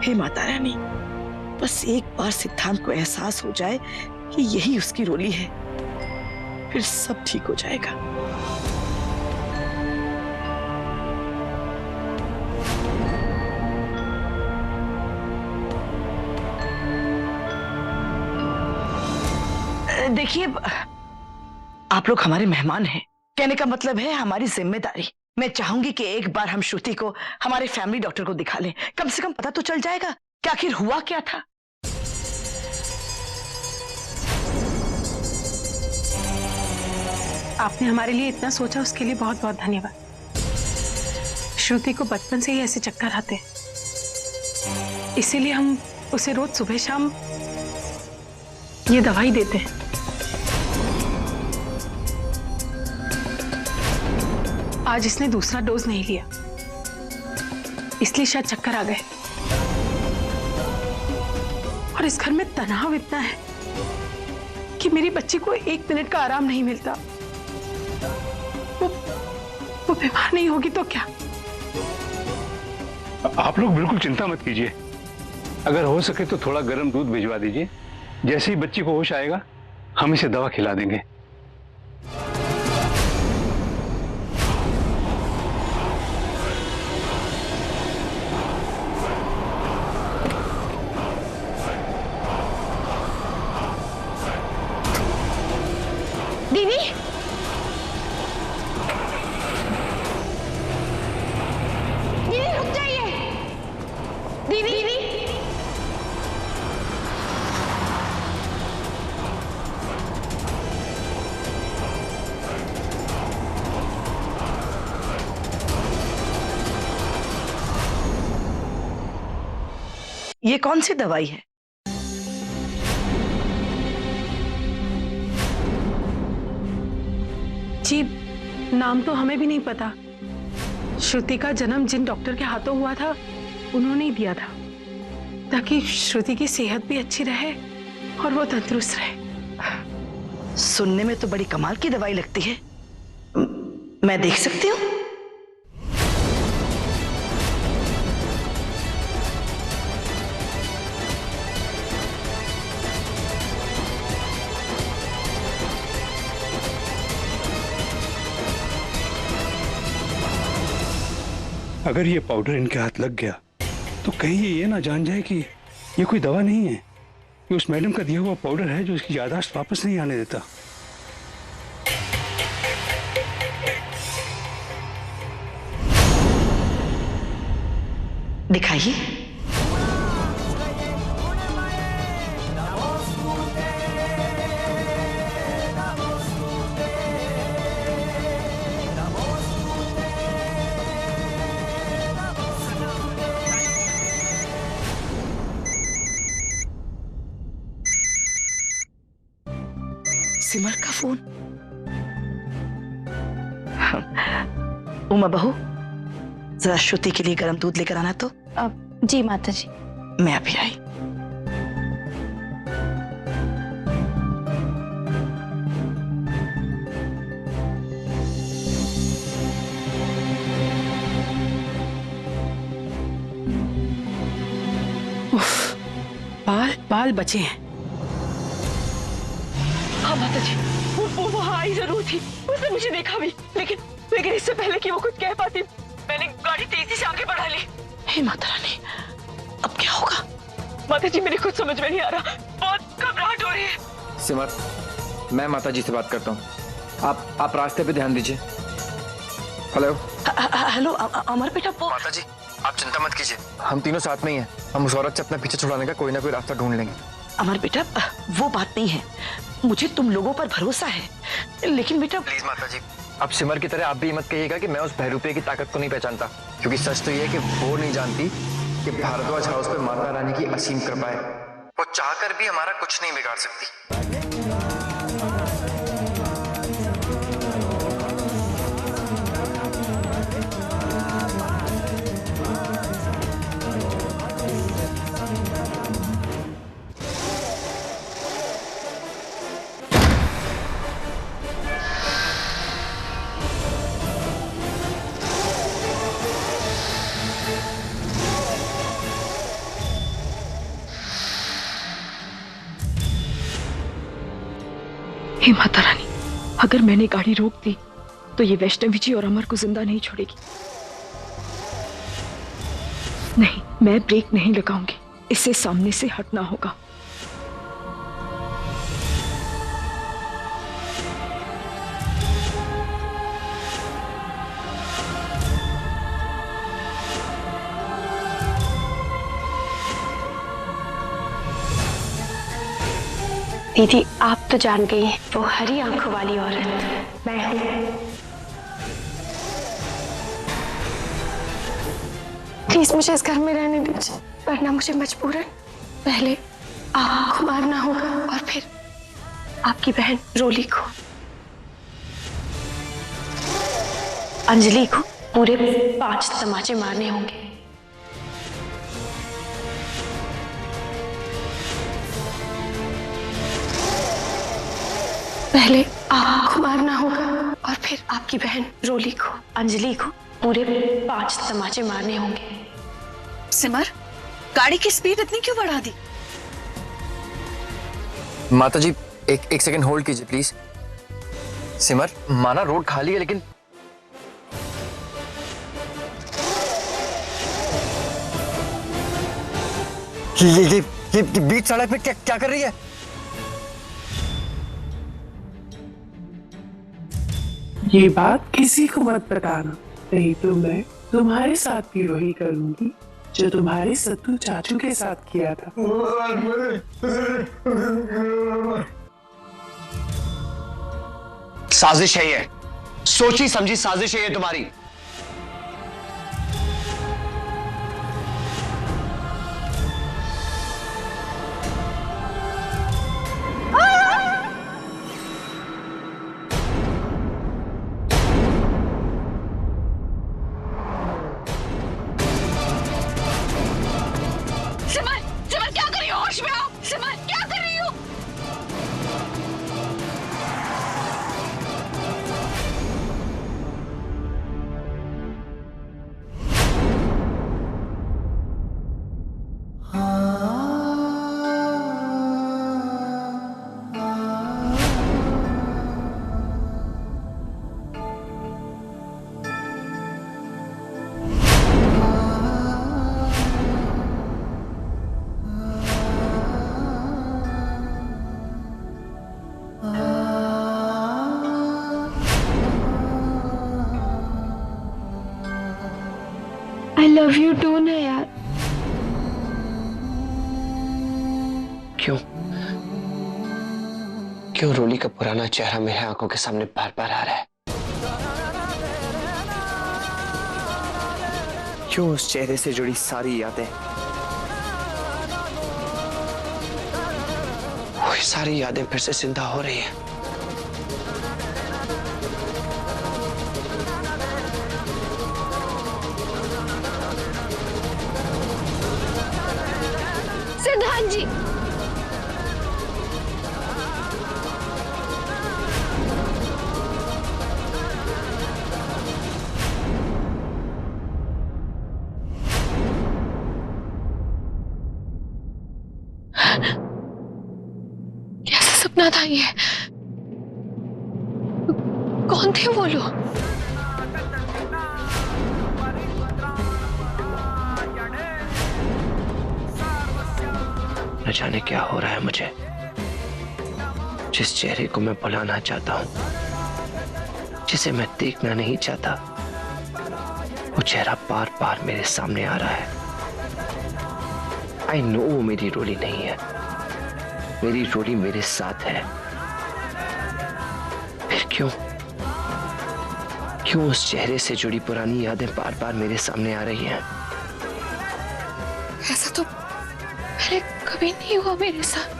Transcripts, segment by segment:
हे माता रानी, बस एक बार सिद्धांत को एहसास हो जाए कि यही उसकी रोली है, फिर सब ठीक हो जाएगा। देखिए, आप लोग हमारे मेहमान हैं, कहने का मतलब है हमारी जिम्मेदारी। मैं चाहूंगी कि एक बार हम श्रुति को हमारे फैमिली डॉक्टर को दिखा लें, कम से कम पता तो चल जाएगा कि आखिर हुआ क्या था। आपने हमारे लिए इतना सोचा, उसके लिए बहुत बहुत धन्यवाद। श्रुति को बचपन से ही ऐसे चक्कर आते हैं, इसीलिए हम उसे रोज सुबह शाम ये दवाई देते हैं। आज इसने दूसरा डोज नहीं लिया, इसलिए शायद चक्कर आ गए। और इस घर में तनाव इतना है कि मेरी बच्ची को एक मिनट का आराम नहीं मिलता। वो बीमार नहीं होगी तो क्या? आप लोग बिल्कुल चिंता मत कीजिए। अगर हो सके तो थोड़ा गर्म दूध भिजवा दीजिए। जैसे ही बच्ची को होश आएगा हम इसे दवा खिला देंगे। दीदी, दीदी रुक जाइए। दीदी, ये कौन सी दवाई है? जी, नाम तो हमें भी नहीं पता। श्रुति का जन्म जिन डॉक्टर के हाथों हुआ था उन्होंने ही दिया था, ताकि श्रुति की सेहत भी अच्छी रहे और वो तंदुरुस्त रहे। सुनने में तो बड़ी कमाल की दवाई लगती है। मैं देख सकती हूँ? अगर ये पाउडर इनके हाथ लग गया तो कहीं ये ना जान जाए कि ये कोई दवा नहीं है, ये उस मैडम का दिया हुआ पाउडर है जो इसकी याददाश्त वापस नहीं आने देता। दिखाइए। सिमर का फोन। उमा बहू, जरा श्रुति के लिए गर्म दूध लेकर आना तो। जी माता जी। मैं अभी आई। बाल बाल बचे हैं। हाँ माता जी, वो वहाँ आई जरूर थी, उसने मुझे देखा भी, लेकिन इससे पहले कि वो कुछ कह पाती मैंने गाड़ी तेजी से आगे बढ़ा ली। हे माता रानी, अब क्या होगा? माता जी, मेरी कुछ समझ में नहीं आ रहा, बहुत घबराहट हो रही है। सिमर, मैं माता जी से बात करता हूँ, आप रास्ते पे ध्यान दीजिए। हेलो हेलो अमर बेटा। माता जी, आप चिंता मत कीजिए, हम तीनों साथ में ही हैं। हम उस औरत से अपना पीछे छुड़ाने का कोई ना कोई रास्ता ढूंढ लेंगे। अमर बेटा, वो बात नहीं है, मुझे तुम लोगों पर भरोसा है, लेकिन बेटा प्लीज माता जी, अब सिमर की तरह आप भी मत कहिएगा कि मैं उस बहरूपे की ताकत को नहीं पहचानता, क्योंकि सच तो ये है कि वो नहीं जानती कि भारद्वाज हाउस पे माता रानी की असीम कृपा है। वो चाहकर भी हमारा कुछ नहीं बिगाड़ सकती। हे माता रानी, अगर मैंने गाड़ी रोक दी तो ये वैष्णवी जी और अमर को जिंदा नहीं छोड़ेगी। नहीं, मैं ब्रेक नहीं लगाऊंगी, इससे सामने से हटना होगा। दीदी, आप तो जान गई हैं, वो हरी आंखों वाली औरत मैं हूं। प्लीज मुझे इस घर में रहने दीजिए, वरना मुझे मजबूरन पहले आपको मारना होगा और फिर आपकी बहन रोली को, अंजलि को पूरे 5 तमाचे मारने होंगे। पहले आपको मारना होगा और फिर आपकी बहन रोली को, अंजलि को पूरे 5 तमाचे मारने होंगे। सिमर, गाड़ी की स्पीड इतनी क्यों बढ़ा दी? माता जी, एक सेकंड होल्ड कीजिए प्लीज। सिमर, माना रोड खाली है, लेकिन ये बीच सड़क पे क्या कर रही है? ये बात किसी को मत बताना, नहीं तो मैं तुम्हारे साथ भी वही करूंगी जो तुम्हारे सत्तू चाचू के साथ किया था। साजिश है ये, सोची समझी साजिश है ये तुम्हारी। सिमर, सिमर क्या कर रही हो? होश में आओ। सिमर क्या कर रही हो? आई लव यू टू ना यार। क्यों रोली का पुराना चेहरा मेरे आंखों के सामने बार बार आ रहा है? क्यों उस चेहरे से जुड़ी सारी यादें? वही सारी यादें फिर से जिंदा हो रही हैं। सिद्धांत जी, कैसा सपना था ये? कौन थे वो लोग? न जाने क्या हो रहा है मुझे। जिस चेहरे को मैं भुलाना चाहता हूं, जिसे मैं देखना नहीं चाहता, वो चेहरा बार बार मेरे सामने आ रहा है। आई नो वो मेरी रोली नहीं है, मेरी रोली मेरे साथ है। फिर क्यों उस चेहरे से जुड़ी पुरानी यादें बार बार मेरे सामने आ रही हैं? ऐसा तो पहले कभी नहीं हुआ मेरे साथ।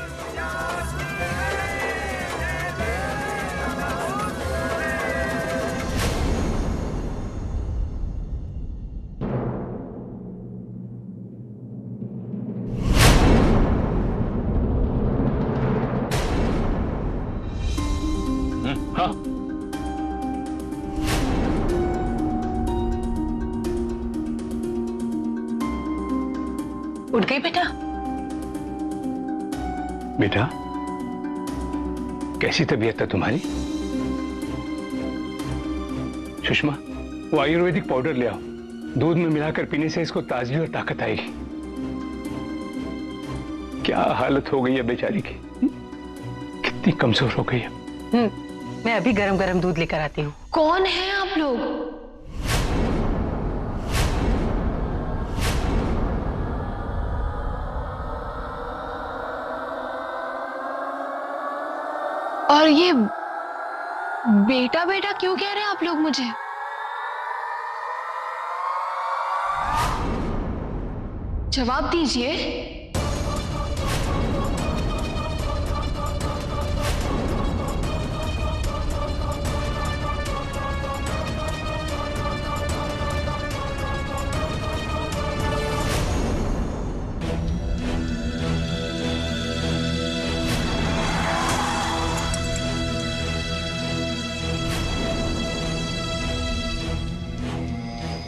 हाँ, उठ गई बेटा? बेटा कैसी तबीयत है तुम्हारी? सुषमा, वो आयुर्वेदिक पाउडर ले आओ। दूध में मिलाकर पीने से इसको ताजगी और ताकत आएगी। क्या हालत हो गई है बेचारी की, कितनी कमजोर हो गई है। मैं अभी गरम गरम दूध लेकर आती हूँ। कौन है आप लोग? और ये बेटा बेटा क्यों कह रहे हैं आप लोग मुझे? जवाब दीजिए।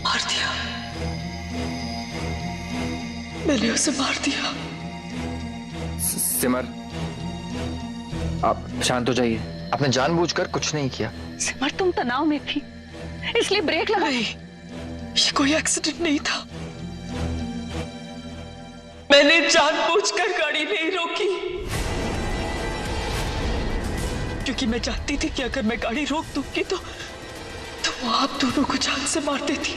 मार दिया, मैंने उसे मार दिया। सिमर, आप शांत हो जाइए। आपने जानबूझकर कुछ नहीं किया। सिमर, तुम तनाव में थी इसलिए ब्रेक लगाई। ये कोई एक्सीडेंट नहीं था। मैंने जानबूझकर गाड़ी नहीं रोकी क्योंकि मैं चाहती थी कि अगर मैं गाड़ी रोक दूंगी तो वो आप दोनों को जान से मार देती।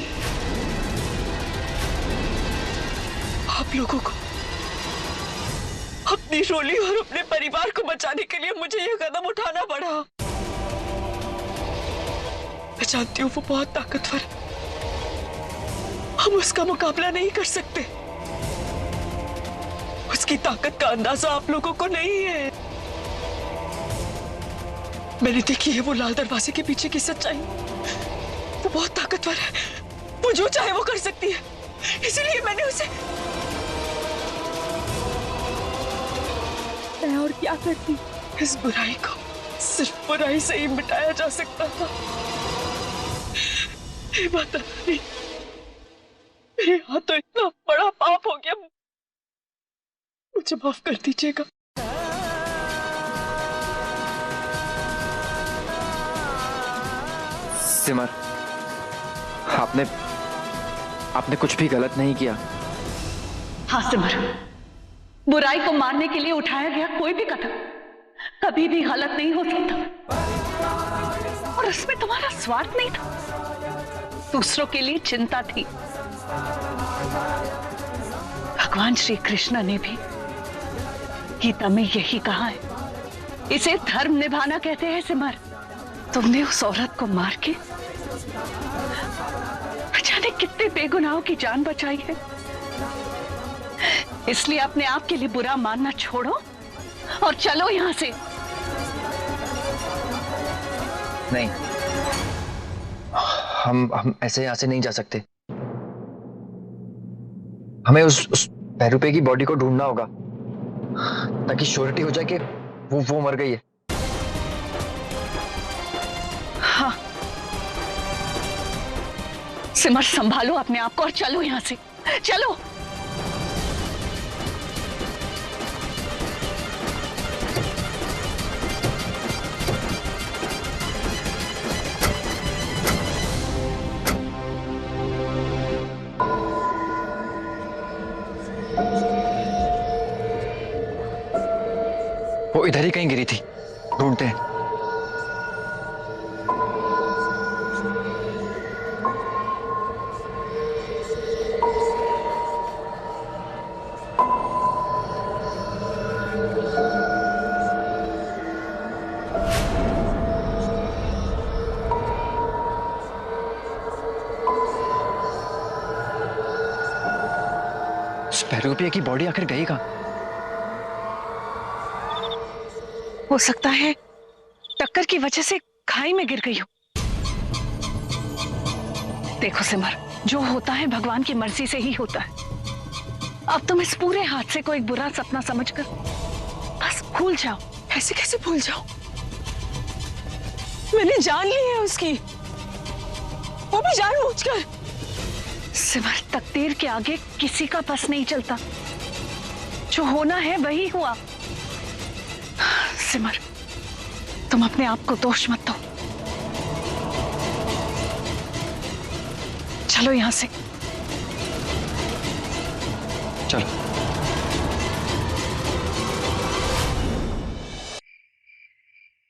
आप लोगों को, अपनी रोली और अपने परिवार को बचाने के लिए मुझे यह कदम उठाना पड़ा। मैं जानती हूं वो बहुत ताकतवर है, हम उसका मुकाबला नहीं कर सकते। उसकी ताकत का अंदाजा आप लोगों को नहीं है। मैंने देखी है वो लाल दरवाजे के पीछे की सच्चाई। वो बहुत ताकतवर है, वो जो चाहे वो कर सकती है, इसीलिए मैंने उसे। मैं और क्या करती? इस बुराई को सिर्फ बुराई से ही मिटाया जा सकता था। हे माता रानी, मेरे हाथों इतना बड़ा पाप हो गया, मुझे माफ कर दीजिएगा। सिमर, आपने कुछ भी गलत नहीं किया। हाँ सिमर, बुराई को मारने के लिए उठाया गया कोई भी कदम कभी भी गलत नहीं हो सकता। और उसमें तुम्हारा स्वार्थ नहीं था, दूसरों के लिए चिंता थी। भगवान श्री कृष्ण ने भी गीता में यही कहा है, इसे धर्म निभाना कहते हैं। सिमर, तुमने उस औरत को मार के जाने कितने बेगुनाहों की जान बचाई है। इसलिए अपने आप के लिए बुरा मानना छोड़ो और चलो यहां से। नहीं, हम ऐसे यहां से नहीं जा सकते। हमें उस बहरूपे की बॉडी को ढूंढना होगा ताकि श्योरिटी हो जाए कि वो मर गई है। हाँ सिमर, संभालो अपने आप को और चलो यहां से, चलो। वो इधर ही कहीं गिरी थी, ढूंढते हैं। बहरूपिया की बॉडी आखिर गई कहां? हो सकता है टक्कर की वजह से खाई में गिर गई हो। देखो सिमर, जो होता है भगवान की मर्जी से ही होता है। अब तुम इस पूरे हादसे को एक बुरा सपना समझकर बस भूल जाओ। ऐसे कैसे भूल जाओ? मैंने जान ली है उसकी, वो भी जानबूझकर। सिमर, तकदीर के आगे किसी का बस नहीं चलता। जो होना है वही हुआ। सिमर, तुम अपने आप को दोष मत दो। चलो यहां से। चलो।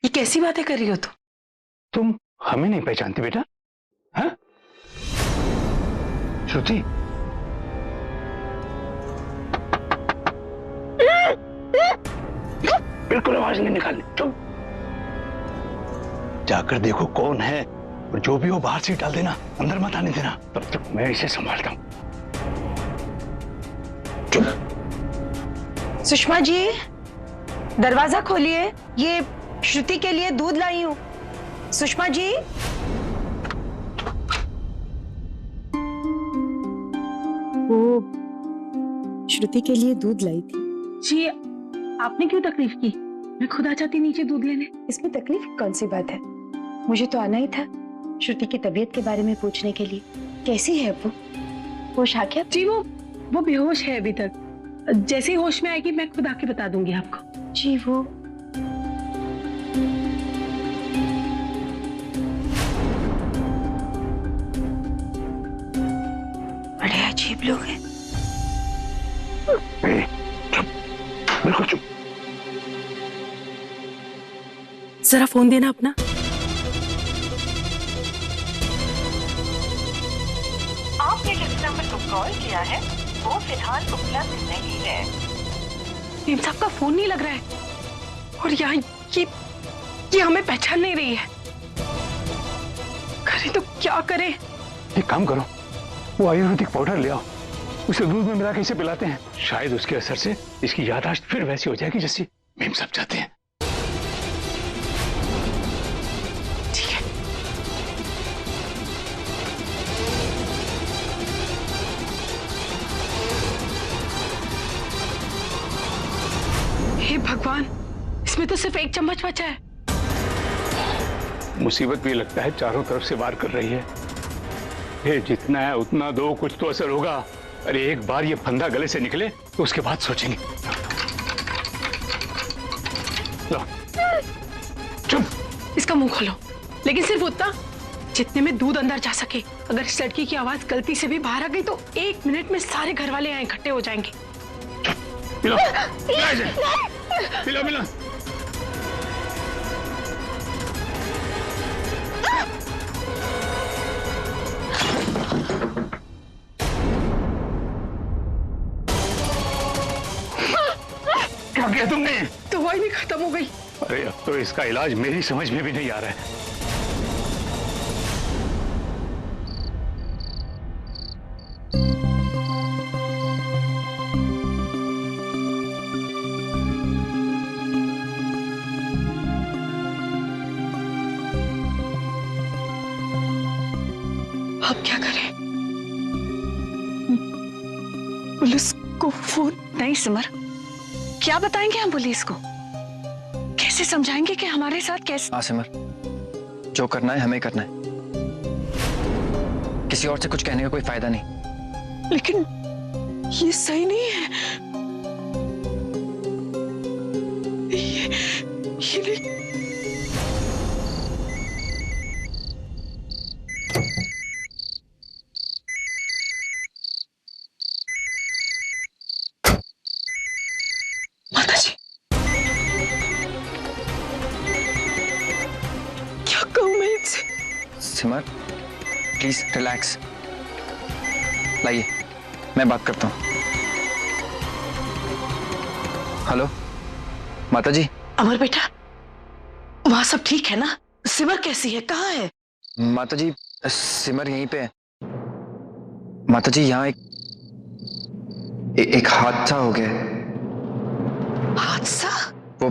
ये कैसी बातें कर रही हो तुम हमें नहीं पहचानती बेटा? हाँ श्रुति, बिल्कुल आवाज नहीं निकालनी, चुप। जाकर देखो कौन है और जो भी हो बाहर से डाल देना, अंदर मत आने देना। तब तक मैं इसे संभालता हूं। चुप। सुषमा जी, दरवाजा खोलिए, ये श्रुति के लिए दूध लाई हूं। सुषमा जी। वो श्रुति के लिए दूध लाई थी। जी, आपने क्यों तकलीफ की? मैं खुद आ जाती नीचे दूध लेने। इसमें तकलीफ कौन सी बात है? मुझे तो आना ही था श्रुति की तबीयत के बारे में पूछने के लिए। कैसी है वो? होश आ गया? जी वो बेहोश है अभी तक। जैसे ही होश में आएगी मैं खुद आके बता दूंगी आपको। जी वो बड़े अजीब लोग हैं। चुप, बिल्कुल चुप। जरा फोन देना अपना। आपने जिस नंबर को कॉल किया है वो फिलहाल उपलब्ध नहीं है। मेम साहब का फोन नहीं लग रहा है और यहाँ ये हमें पहचान नहीं रही है। करें तो क्या करें? एक काम करो, वो आयुर्वेदिक पाउडर ले आओ, उसे दूध में मिला के इसे पिलाते हैं। शायद उसके असर से इसकी याददाश्त फिर वैसी हो जाएगी जैसी मेम साहब चाहते हैं। ठीक है। हे भगवान, इसमें तो सिर्फ एक चम्मच बचा है। मुसीबत भी लगता है चारों तरफ से वार कर रही है। ये जितना है उतना दो, कुछ तो असर होगा। अरे एक बार ये फंदा गले से निकले तो उसके बाद सोचेंगे। लो, चुप। इसका मुंह खोलो, लेकिन सिर्फ उतना जितने में दूध अंदर जा सके। अगर इस लड़की की आवाज गलती से भी बाहर आ गई तो 1 मिनट में सारे घर वाले यहाँ इकट्ठे हो जाएंगे। Pillow, pillow, pillow. क्या किया तुमने? दवाई भी खत्म हो गई। अरे अब तो इसका इलाज मेरी समझ में भी नहीं आ रहा है। अब क्या करें? पुलिस को फोन? नहीं सिमर, क्या बताएंगे हम पुलिस को? कैसे समझाएंगे कि हमारे साथ कैसे? हाँ सिमर, जो करना है हमें करना है। किसी और से कुछ कहने का कोई फायदा नहीं। लेकिन ये सही नहीं है। ये नहीं। माता जी, क्या कहूं मैं इनसे? सिमर प्लीज रिलैक्स। लाइए मैं बात करता हूँ। हेलो माता जी। अमर बेटा, वहां सब ठीक है ना? सिमर कैसी है, कहाँ है? माता जी सिमर यहीं पे है। माता जी यहाँ एक हादसा हो गया है। हादसा? वो